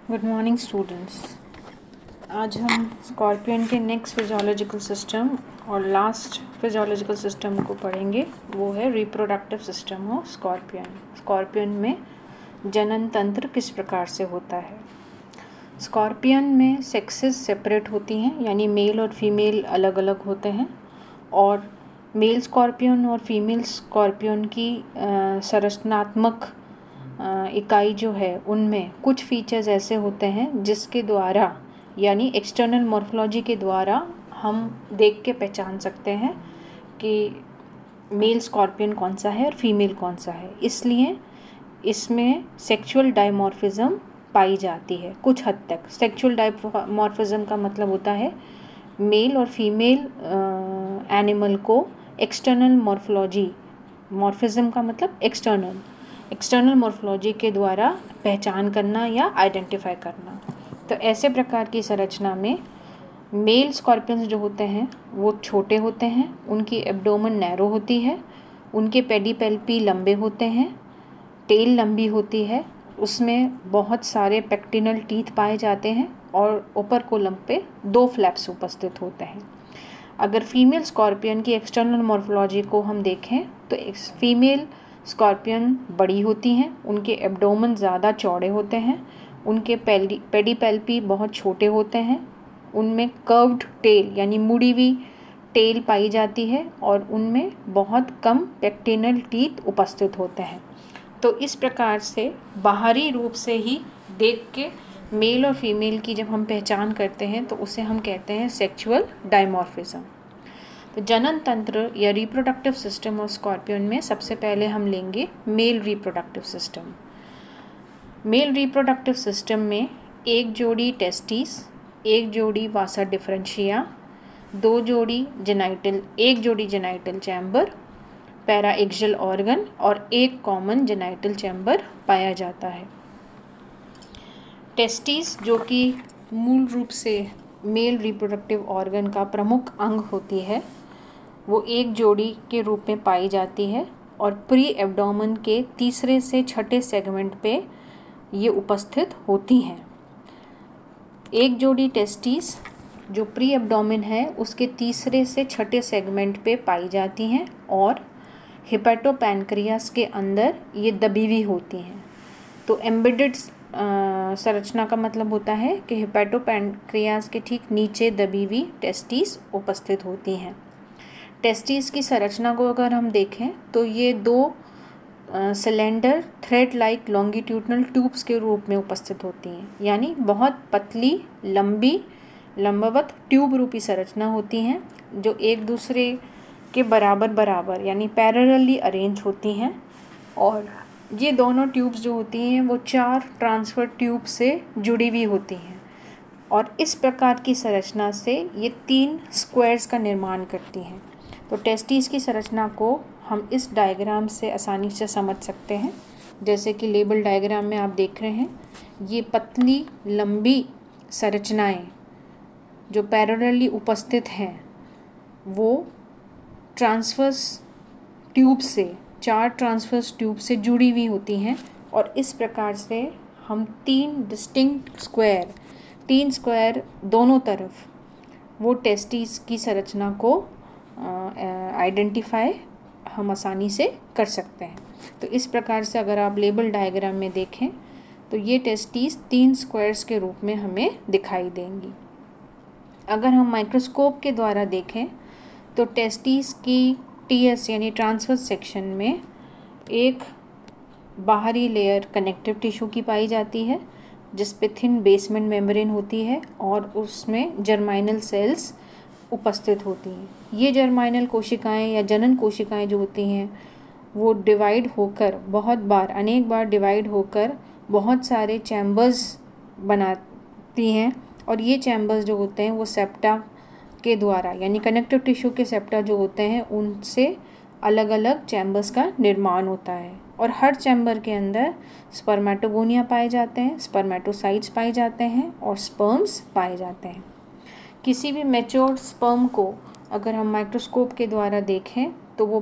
Good morning students. आज हम scorpion के नेक्स्ट फिजियोलॉजिकल सिस्टम और लास्ट फिजियोलॉजिकल सिस्टम को पढ़ेंगे। वो है reproductive system of scorpion. Scorpion में जनन तंत्र किस प्रकार से होता है। स्कॉर्पियन में सेक्सेस सेपरेट होती हैं, यानी मेल और फीमेल अलग अलग होते हैं, और मेल स्कॉर्पियन और फीमेल स्कॉर्पियन की संरचनात्मक इकाई जो है उनमें कुछ फीचर्स ऐसे होते हैं जिसके द्वारा, यानी एक्सटर्नल मॉर्फोलॉजी के द्वारा हम देख के पहचान सकते हैं कि मेल स्कॉर्पियन कौन सा है और फीमेल कौन सा है। इसलिए इसमें सेक्सुअल डायमॉर्फिज्म पाई जाती है कुछ हद तक। सेक्सुअल डायमॉर्फिज्म का मतलब होता है मेल और फीमेल एनिमल को एक्सटर्नल मॉर्फिज्म का मतलब एक्सटर्नल मॉर्फोलॉजी के द्वारा पहचान करना या आइडेंटिफाई करना। तो ऐसे प्रकार की संरचना में मेल स्कॉर्पियंस जो होते हैं वो छोटे होते हैं, उनकी एब्डोमेन नैरो होती है, उनके पेडिपेल्पी लंबे होते हैं, टेल लंबी होती है, उसमें बहुत सारे पेक्टिनल टीथ पाए जाते हैं और ऊपर कोलम पे 2 फ्लैप्स उपस्थित होते हैं। अगर फीमेल स्कॉर्पियन की एक्सटर्नल मॉर्फोलॉजी को हम देखें तो फीमेल स्कॉर्पियन बड़ी होती हैं, उनके एब्डोमेन ज़्यादा चौड़े होते हैं, उनके पेडिपेल्पी बहुत छोटे होते हैं, उनमें कर्व्ड टेल यानी मुड़ी हुई टेल पाई जाती है और उनमें बहुत कम पेक्टिनल टीथ उपस्थित होते हैं। तो इस प्रकार से बाहरी रूप से ही देख के मेल और फीमेल की जब हम पहचान करते हैं तो उसे हम कहते हैं सेक्सुअल डायमॉर्फिज्म। तो जनन तंत्र या रिप्रोडक्टिव सिस्टम ऑफ स्कॉर्पियन में सबसे पहले हम लेंगे male reproductive system. Male reproductive system में एक जोड़ी टेस्टिस, एक जोड़ी वासा डिफरेंशिया, एक जोड़ी जेनाइटल चैम्बर, पैराएक्सियल ऑर्गन और एक कॉमन जेनाइटल चैम्बर पाया जाता है। टेस्टिस जो कि मूल रूप से मेल रिप्रोडक्टिव ऑर्गन का प्रमुख अंग होती है, वो एक जोड़ी के रूप में पाई जाती है और प्री एब्डोमेन के तीसरे से छठे सेगमेंट पे ये उपस्थित होती हैं। एक जोड़ी टेस्टिस जो प्री एब्डोमेन है उसके तीसरे से छठे सेगमेंट पे पाई जाती हैं और हिपैटोपैनक्रियास के अंदर ये दबी हुई होती हैं। तो एम्बेडेड संरचना का मतलब होता है कि हिपैटोपैनक्रियास के ठीक नीचे दबी हुई टेस्टिस उपस्थित होती हैं। टेस्टिस की संरचना को अगर हम देखें तो ये 2 cylinder thread like longitudinal tubes के रूप में उपस्थित होती हैं, यानी बहुत पतली लंबी लंबवत ट्यूब रूपी संरचना होती हैं जो एक दूसरे के बराबर यानी पैरेलली अरेंज होती हैं। और ये दोनों ट्यूब्स जो होती हैं वो 4 ट्रांसफर ट्यूब से जुड़ी हुई होती हैं और इस प्रकार की संरचना से ये 3 स्क्वायर्स का निर्माण करती हैं। तो टेस्टिस की संरचना को हम इस डायग्राम से आसानी से समझ सकते हैं। जैसे कि लेबल डायग्राम में आप देख रहे हैं, ये पतली लंबी संरचनाएं जो पैरेलली उपस्थित हैं वो ट्रांसवर्स ट्यूब से 4 ट्रांसवर्स ट्यूब से जुड़ी हुई होती हैं और इस प्रकार से हम 3 डिस्टिंक्ट स्क्वायर, 3 स्क्वायर दोनों तरफ वो टेस्टिस की संरचना को आइडेंटिफाई हम आसानी से कर सकते हैं। तो इस प्रकार से अगर आप लेबल डायग्राम में देखें तो ये टेस्टिस 3 स्क्वायर्स के रूप में हमें दिखाई देंगी। अगर हम माइक्रोस्कोप के द्वारा देखें तो टेस्टिस की टीएस यानी ट्रांसवर्स सेक्शन में एक बाहरी लेयर कनेक्टिव टिश्यू की पाई जाती है जिस पे थिन बेसमेंट मेम्ब्रेन होती है और उसमें जर्माइनल सेल्स उपस्थित होती हैं। ये जर्माइनल कोशिकाएं या जनन कोशिकाएं जो होती हैं वो डिवाइड होकर अनेक बार डिवाइड होकर बहुत सारे चैम्बर्स बनाती हैं और ये चैम्बर्स जो होते हैं वो सेप्टा के द्वारा, यानी कनेक्टिव टिश्यू के सेप्टा जो होते हैं उनसे अलग अलग चैम्बर्स का निर्माण होता है और हर चैम्बर के अंदर स्पर्मेटोगोनिया पाए जाते हैं, स्पर्मेटोसाइट्स पाए जाते हैं और स्पर्म्स पाए जाते हैं। किसी भी मैच्योर स्पर्म को अगर हम माइक्रोस्कोप के द्वारा देखें तो वो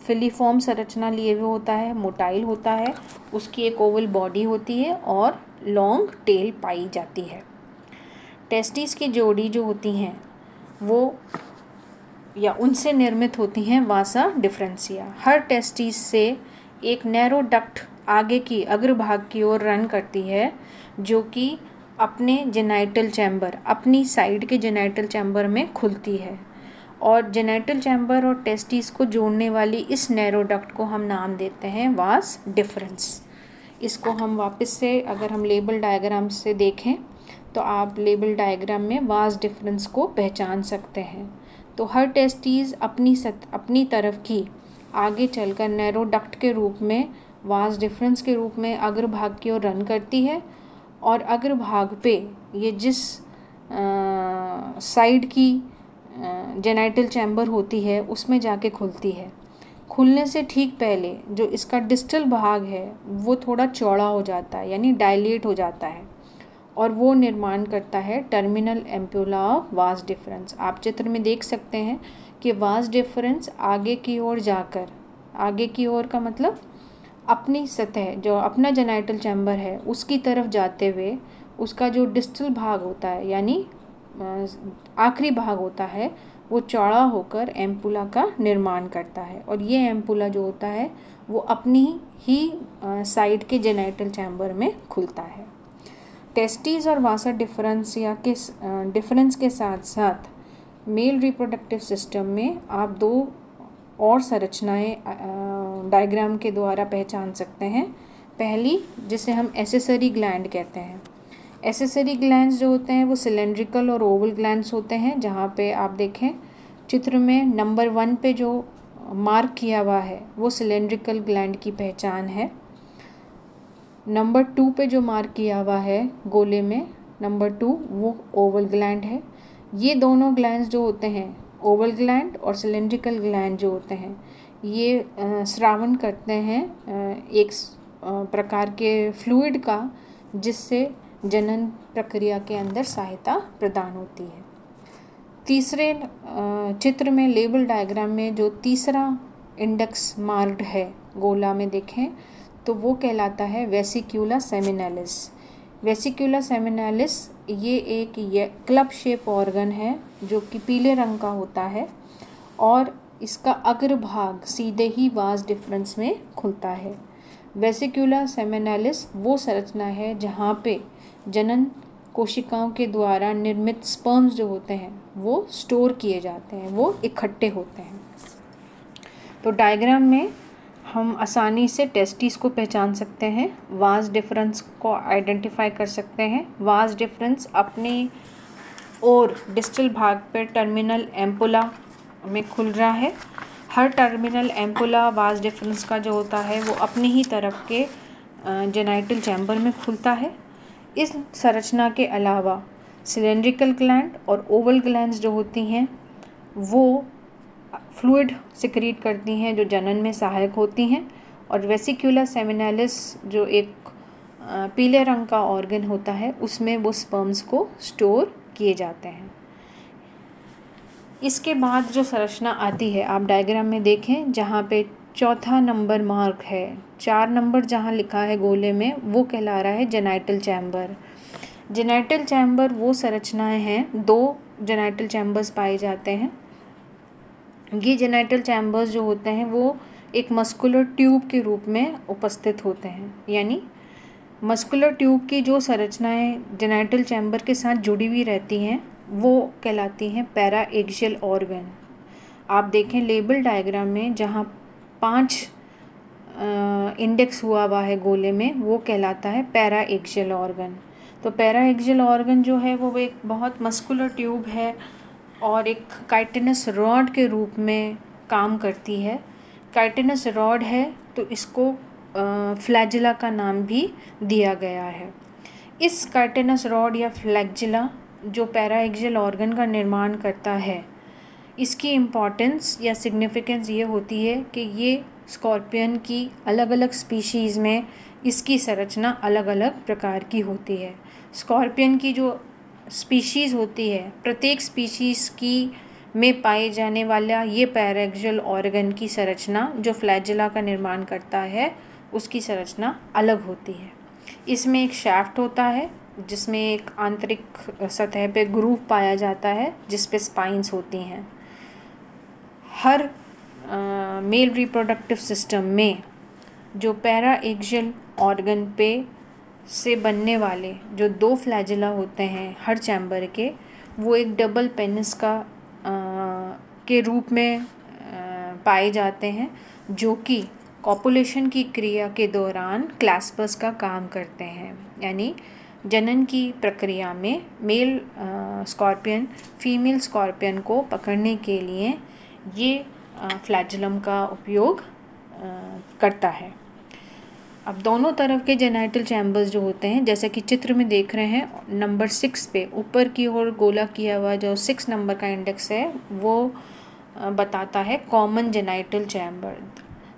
फिलीफॉर्म संरचना लिए हुए होता है, मोटाइल होता है, उसकी एक ओवल बॉडी होती है और लॉन्ग टेल पाई जाती है। टेस्टिस की जोड़ी जो होती हैं वो या उनसे निर्मित होती हैं वासा डिफरेंसिया। हर टेस्टिस से एक नैरो डक्ट आगे की अग्रभाग की ओर रन करती है, जो कि अपने जेनाइटल चैम्बर, अपनी साइड के जेनाइटल चैम्बर में खुलती है। और जेनाइटल चैम्बर और टेस्टिस को जोड़ने वाली इस नैरो डक्ट को हम नाम देते हैं वास डिफरेंस। इसको हम वापस से अगर हम लेबल डायग्राम से देखें तो आप लेबल डायग्राम में वास डिफरेंस को पहचान सकते हैं। तो हर टेस्टिस अपनी तरफ की आगे चलकर नैरो डक्ट के रूप में, वास डिफरेंस के रूप में अग्रभाग की ओर रन करती है और अग्रभाग पे ये जिस साइड की जेनाइटल चैम्बर होती है उसमें जाके खुलती है। खुलने से ठीक पहले जो इसका डिस्टल भाग है वो थोड़ा चौड़ा हो जाता है, यानी डायलेट हो जाता है, और वो निर्माण करता है terminal ampulla of vas deferens. आप चित्र में देख सकते हैं कि वास डिफरेंस आगे की ओर जाकर, आगे की ओर का मतलब अपनी सतह, जो अपना जेनाइटल चैम्बर है उसकी तरफ जाते हुए उसका जो डिस्टल भाग होता है यानी आखिरी भाग होता है वो चौड़ा होकर एम्पुला का निर्माण करता है। और ये एम्पुला जो होता है वो अपनी ही साइड के जेनाइटल चैम्बर में खुलता है। टेस्टिस और वासा डिफरेंस के साथ साथ मेल रिप्रोडक्टिव सिस्टम में आप दो और संरचनाएं डायग्राम के द्वारा पहचान सकते हैं। पहली, जिसे हम एसेसरी ग्लैंड कहते हैं। एसेसरी ग्लैंड्स जो होते हैं वो सिलेंड्रिकल और ओवल ग्लैंड्स होते हैं, जहाँ पे आप देखें चित्र में नंबर 1 पे जो मार्क किया हुआ है वो सिलेंड्रिकल ग्लैंड की पहचान है। नंबर 2 पे जो मार्क किया हुआ है गोले में नंबर 2 वो ओवल ग्लैंड है। ये दोनों ग्लैंड्स जो होते हैं, ओवल ग्लैंड और सिलेंड्रिकल ग्लैंड जो होते हैं, ये स्रावन करते हैं एक प्रकार के फ्लूइड का, जिससे जनन प्रक्रिया के अंदर सहायता प्रदान होती है। तीसरे चित्र में लेबल डायग्राम में जो तीसरा इंडेक्स मार्क्ड है गोला में देखें तो वो कहलाता है वेसिक्यूला सेमिनैलिस। वेसिक्यूला सेमिनैलिस ये एक क्लब शेप ऑर्गन है जो कि पीले रंग का होता है और इसका अग्रभाग सीधे ही वास डिफरेंस में खुलता है। वेसिक्यूला सेमिनैलिस वो संरचना है जहाँ पे जनन कोशिकाओं के द्वारा निर्मित स्पर्म्स जो होते हैं वो स्टोर किए जाते हैं, वो इकट्ठे होते हैं। तो डायग्राम में हम आसानी से टेस्टिस को पहचान सकते हैं, वास डिफरेंस को आइडेंटिफाई कर सकते हैं। वास डिफरेंस अपनी और डिस्टल भाग पर टर्मिनल एम्पुला में खुल रहा है। हर टर्मिनल एम्पुला वास डिफरेंस का जो होता है वो अपनी ही तरफ के जेनाइटल चैम्बर में खुलता है। इस संरचना के अलावा सिलेंड्रिकल ग्लैंड और ओवल ग्लैंड्स जो होती हैं वो फ्लूइड सिक्रीट करती हैं जो जनन में सहायक होती हैं, और वेसिक्यूला सेमिनैलिस जो एक पीले रंग का ऑर्गन होता है उसमें वो स्पर्म्स को स्टोर किए जाते हैं। इसके बाद जो संरचना आती है आप डायग्राम में देखें, जहाँ पे चौथा नंबर मार्क है, 4 नंबर जहाँ लिखा है गोले में वो कहला रहा है जेनाइटल चैम्बर। जेनाइटल चैम्बर वो संरचनाएं हैं, 2 जेनाइटल चैम्बर्स पाए जाते हैं। ये जेनाइटल चैम्बर्स जो होते हैं वो एक मस्कुलर ट्यूब के रूप में उपस्थित होते हैं, यानी मस्कुलर ट्यूब की जो संरचनाएं जेनाइटल चैम्बर के साथ जुड़ी हुई रहती हैं वो कहलाती हैं पैरा एक्सियल ऑर्गन। आप देखें लेबल डायग्राम में जहाँ 5 इंडेक्स हुआ है गोले में वो कहलाता है पैरा एक्सियल ऑर्गन। तो पैरा एक्सियल ऑर्गन जो है वो एक बहुत मस्कुलर ट्यूब है और एक काइटिनस रॉड के रूप में काम करती है। काइटिनस रॉड है तो इसको फ्लैजिला का नाम भी दिया गया है। इस काइटिनस रॉड या फ्लैजिला जो पैरा एक्सियल ऑर्गन का निर्माण करता है, इसकी इम्पॉर्टेंस या सिग्निफिकेंस ये होती है कि ये स्कॉर्पियन की अलग अलग स्पीशीज़ में इसकी संरचना अलग अलग प्रकार की होती है। स्कॉर्पियन की जो स्पीशीज़ होती है, प्रत्येक स्पीशीज़ की में पाए जाने वाला ये पैराक्सियल ऑर्गन की संरचना जो फ्लैजिला का निर्माण करता है उसकी संरचना अलग होती है। इसमें एक शाफ्ट होता है जिसमें एक आंतरिक सतह पे ग्रूव पाया जाता है जिस पे स्पाइंस होती हैं। हर मेल रिप्रोडक्टिव सिस्टम में जो पैराएक्सियल ऑर्गन पे से बनने वाले जो 2 फ्लैजिला होते हैं हर चैम्बर के, वो एक डबल पेनिस का के रूप में पाए जाते हैं, जो कि कॉपुलेशन की क्रिया के दौरान क्लैस्पर्स का काम करते हैं। यानी जनन की प्रक्रिया में मेल स्कॉर्पियन फीमेल स्कॉर्पियन को पकड़ने के लिए ये फ्लैजिलम का उपयोग करता है। अब दोनों तरफ के जेनाइटल चैम्बर्स जो होते हैं, जैसे कि चित्र में देख रहे हैं नंबर 6 पे ऊपर की ओर गोला किया हुआ जो 6 नंबर का इंडेक्स है वो बताता है कॉमन जेनाइटल चैम्बर।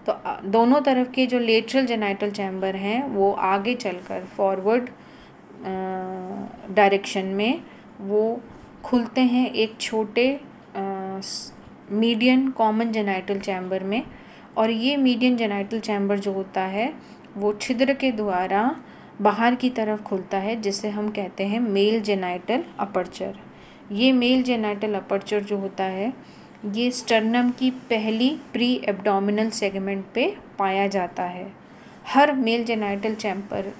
तो दोनों तरफ के जो लेटरल जेनाइटल चैम्बर हैं वो आगे चलकर फॉरवर्ड डायरेक्शन में वो खुलते हैं एक छोटे मीडियन कॉमन जेनाइटल चैम्बर में, और ये मीडियन जेनाइटल चैम्बर जो होता है वो छिद्र के द्वारा बाहर की तरफ खुलता है जिसे हम कहते हैं मेल जेनाइटल अपर्चर। ये मेल जेनाइटल अपर्चर जो होता है ये स्टर्नम की पहली प्री एब्डोमिनल सेगमेंट पे पाया जाता है। हर मेल जेनाइटल चैम्बर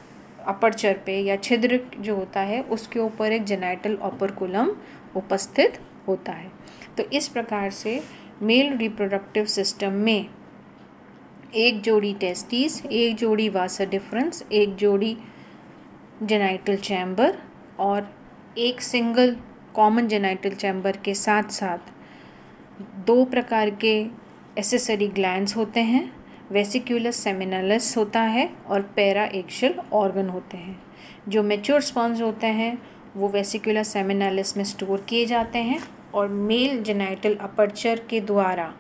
अपर्चर पे या छिद्र जो होता है उसके ऊपर एक जेनाइटल ओपर्कुलम उपस्थित होता है। तो इस प्रकार से मेल रिप्रोडक्टिव सिस्टम में एक जोड़ी टेस्टिस, एक जोड़ी वासा डिफरेंस, एक जोड़ी जेनाइटल चैम्बर और एक सिंगल कॉमन जेनाइटल चैम्बर के साथ साथ 2 प्रकार के एसेसरी ग्लैंड्स होते हैं। वेसिकुलस सेमिनलिस होता है और पैराएक्सियल ऑर्गन होते हैं। जो मैच्योर स्पर्म्स होते हैं वो वेसिकुलस सेमिनलिस में स्टोर किए जाते हैं और मेल जेनाइटल अपर्चर के द्वारा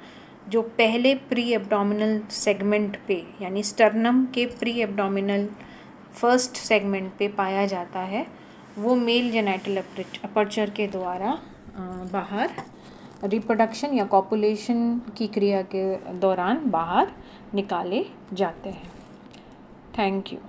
जो पहले प्री एब्डोमिनल सेगमेंट पे यानी स्टर्नम के प्री एब्डोमिनल फर्स्ट सेगमेंट पे पाया जाता है वो मेल जेनाइटल अपर्चर के द्वारा बाहर रिप्रोडक्शन या कॉपुलेशन की क्रिया के दौरान बाहर निकाले जाते हैं। Thank you.